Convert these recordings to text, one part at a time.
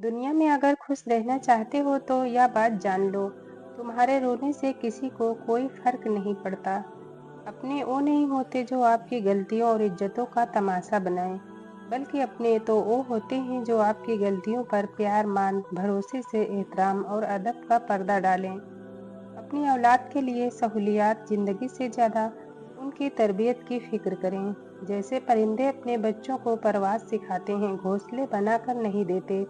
दुनिया में अगर खुश रहना चाहते हो तो यह बात जान लो, तुम्हारे रोने से किसी को कोई फर्क नहीं पड़ता। अपने वो नहीं होते जो आपकी गलतियों और इज्जतों का तमाशा बनाएं, बल्कि अपने तो वो होते हैं जो आपकी गलतियों पर प्यार, मान, भरोसे से एहतराम और अदब का पर्दा डालें। अपनी औलाद के लिए सहूलियात जिंदगी से ज़्यादा उनकी तरबियत की फिक्र करें। जैसे परिंदे अपने बच्चों को परवाज़ सिखाते हैं, घोंसले बनाकर नहीं देते।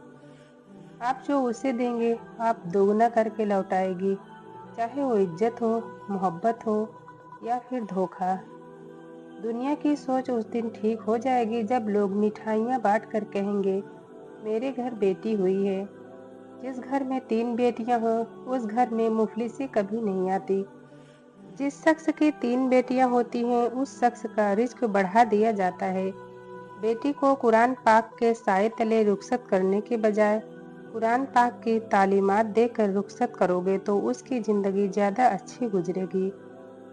आप जो उसे देंगे, आप दोगुना करके लौटाएगी, चाहे वो इज्जत हो, मोहब्बत हो या फिर धोखा। दुनिया की सोच उस दिन ठीक हो जाएगी जब लोग मिठाइयाँ बांट कर कहेंगे, मेरे घर बेटी हुई है। जिस घर में 3 बेटियां हों, उस घर में मुफलिसी कभी नहीं आती। जिस शख्स की 3 बेटियां होती हैं, उस शख्स का रिज्क बढ़ा दिया जाता है। बेटी को कुरान पाक के साए तले रुखसत करने के बजाय कुरान पाक की तालीमात देकर रुखसत करोगे तो उसकी ज़िंदगी ज़्यादा अच्छी गुजरेगी।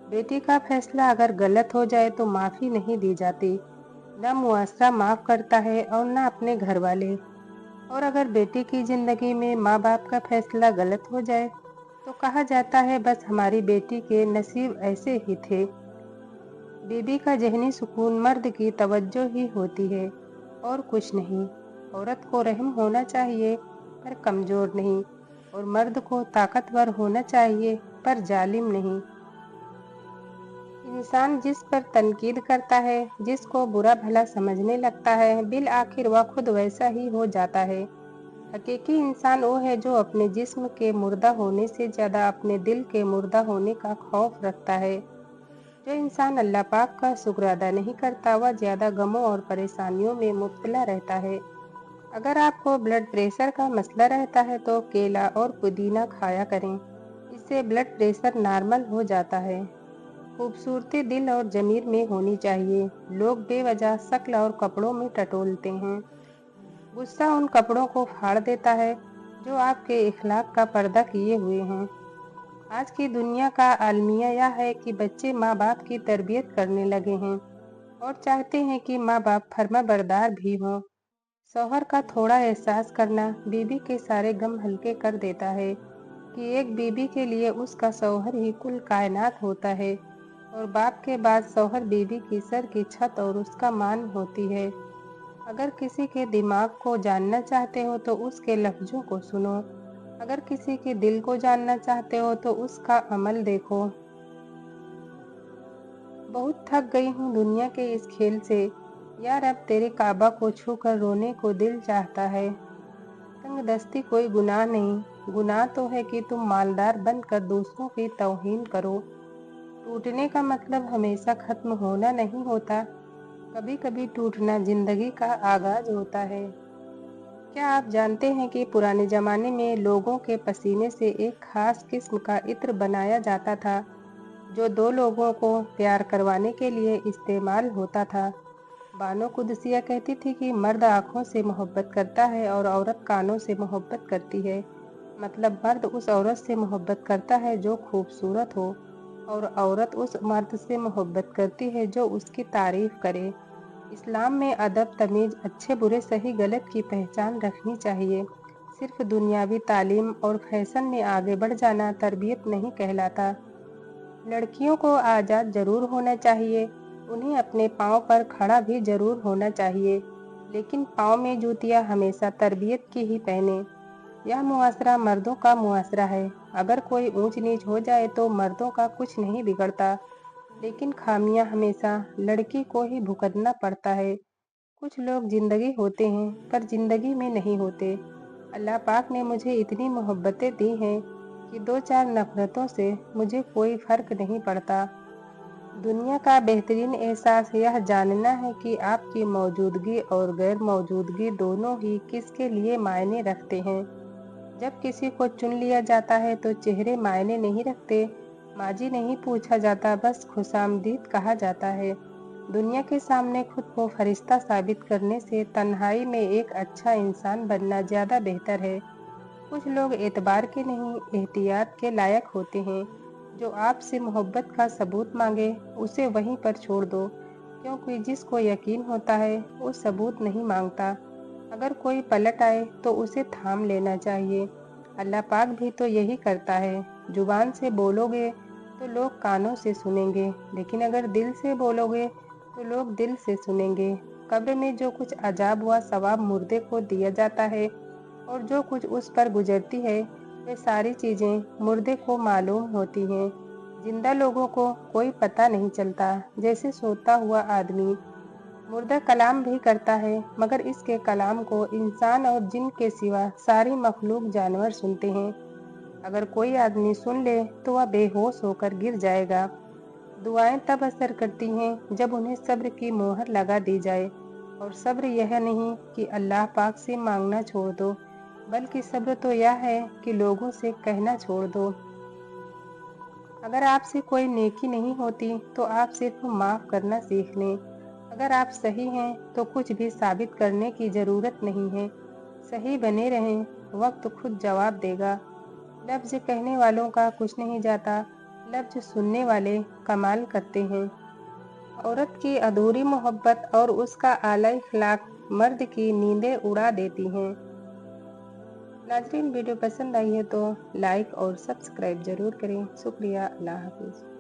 बेटी का फैसला अगर गलत हो जाए तो माफ़ी नहीं दी जाती, न मुआशरा माफ़ करता है और न अपने घर वाले। और अगर बेटी की ज़िंदगी में माँ बाप का फैसला गलत हो जाए तो कहा जाता है बस हमारी बेटी के नसीब ऐसे ही थे। बीबी का ज़हनी सुकून मर्द की तवज्जो ही होती है और कुछ नहीं। औरत को रहम होना चाहिए पर कमज़ोर नहीं, और मर्द को ताकतवर होना चाहिए पर जालिम नहीं। इंसान जिस पर तनकीद करता है, जिसको बुरा भला समझने लगता है, बिल आखिर वह खुद वैसा ही हो जाता है। हकीकी इंसान वो है जो अपने जिस्म के मुर्दा होने से ज़्यादा अपने दिल के मुर्दा होने का खौफ रखता है। जो इंसान अल्लाह पाक का शुक्र अदा नहीं करता, वह ज़्यादा गमों और परेशानियों में मुब्तला रहता है। अगर आपको ब्लड प्रेशर का मसला रहता है तो केला और पुदीना खाया करें, इससे ब्लड प्रेशर नॉर्मल हो जाता है। खूबसूरती दिल और ज़मीर में होनी चाहिए। लोग बेवजह शक्ल और कपड़ों में टटोलते हैं। गुस्सा उन कपड़ों को फाड़ देता है जो आपके इखलाक का पर्दा किए हुए हैं। आज की दुनिया का आलमिया यह है कि बच्चे माँ बाप की तरबियत करने लगे हैं और चाहते हैं कि माँ बाप फर्माबरदार भी हों। शौहर का थोड़ा एहसास करना बीबी के सारे गम हल्के कर देता है कि एक बीबी के लिए उसका शौहर ही कुल कायनात होता है, और बाप के बाद शौहर बीबी की सर की छत और उसका मान होती है। अगर किसी के दिमाग को जानना चाहते हो तो उसके लफ्ज़ों को सुनो, अगर किसी के दिल को जानना चाहते हो तो उसका अमल देखो। बहुत थक गई हूँ दुनिया के इस खेल से, यार अब तेरे काबा को छू कर रोने को दिल चाहता है। तंगदस्ती कोई गुनाह नहीं, गुनाह तो है कि तुम मालदार बनकर दूसरों की तौहीन करो। टूटने का मतलब हमेशा खत्म होना नहीं होता, कभी कभी टूटना जिंदगी का आगाज होता है। क्या आप जानते हैं कि पुराने ज़माने में लोगों के पसीने से एक खास किस्म का इत्र बनाया जाता था, जो 2 लोगों को प्यार करवाने के लिए इस्तेमाल होता था। बानो कुद्सिया कहती थी कि मर्द आँखों से मोहब्बत करता है और औरत कानों से मोहब्बत करती है। मतलब मर्द उस औरत से मोहब्बत करता है जो खूबसूरत हो, और औरत उस मर्द से मोहब्बत करती है जो उसकी तारीफ करे। इस्लाम में अदब, तमीज़, अच्छे बुरे, सही गलत की पहचान रखनी चाहिए। सिर्फ दुनियावी तालीम और फैशन में आगे बढ़ जाना तरबियत नहीं कहलाता। लड़कियों को आज़ाद ज़रूर होना चाहिए, उन्हें अपने पाँव पर खड़ा भी ज़रूर होना चाहिए, लेकिन पाँव में जूतियाँ हमेशा तरबियत की ही पहने। यह मुआशरा मर्दों का मुआशरा है। अगर कोई ऊंच नीच हो जाए तो मर्दों का कुछ नहीं बिगड़ता, लेकिन खामियां हमेशा लड़की को ही भुगतना पड़ता है। कुछ लोग जिंदगी होते हैं पर जिंदगी में नहीं होते। अल्लाह पाक ने मुझे इतनी मोहब्बतें दी हैं कि 2-4 नफरतों से मुझे कोई फर्क नहीं पड़ता। दुनिया का बेहतरीन एहसास यह जानना है कि आपकी मौजूदगी और गैर मौजूदगी दोनों ही किसके लिए मायने रखते हैं। जब किसी को चुन लिया जाता है तो चेहरे मायने नहीं रखते, माजी नहीं पूछा जाता, बस खुशामदीद कहा जाता है। दुनिया के सामने खुद को फरिश्ता साबित करने से तन्हाई में एक अच्छा इंसान बनना ज़्यादा बेहतर है। कुछ लोग एतबार के नहीं, एहतियात के लायक होते हैं। जो आपसे मोहब्बत का सबूत मांगे उसे वहीं पर छोड़ दो, क्योंकि जिसको यकीन होता है वो सबूत नहीं मांगता। अगर कोई पलट आए तो उसे थाम लेना चाहिए। अल्लाह पाक भी तो यही करता है। जुबान से बोलोगे तो लोग कानों से सुनेंगे, लेकिन अगर दिल से बोलोगे तो लोग दिल से सुनेंगे। कब्र में जो कुछ अजाब व सवाब मुर्दे को दिया जाता है और जो कुछ उस पर गुजरती है, वे सारी चीज़ें मुर्दे को मालूम होती हैं। जिंदा लोगों को कोई पता नहीं चलता, जैसे सोता हुआ आदमी। मुर्दा कलाम भी करता है, मगर इसके कलाम को इंसान और जिन के सिवा सारी मखलूक जानवर सुनते हैं। अगर कोई आदमी सुन ले तो वह बेहोश होकर गिर जाएगा। दुआएं तब असर करती हैं जब उन्हें सब्र की मोहर लगा दी जाए, और सब्र यह नहीं कि अल्लाह पाक से मांगना छोड़ दो, बल्कि सब्र तो यह है कि लोगों से कहना छोड़ दो। अगर आपसे कोई नेकी नहीं होती तो आप सिर्फ माफ़ करना सीख लें। अगर आप सही हैं तो कुछ भी साबित करने की ज़रूरत नहीं है। सही बने रहें, वक्त खुद जवाब देगा। लफ्ज़ कहने वालों का कुछ नहीं जाता, लफ्ज़ सुनने वाले कमाल करते हैं। औरत की अधूरी मोहब्बत और उसका आला इखलाक मर्द की नींदें उड़ा देती हैं। नाज़रीन, वीडियो पसंद आई है तो लाइक और सब्सक्राइब ज़रूर करें। शुक्रिया। अल्लाह हाफ़िज़।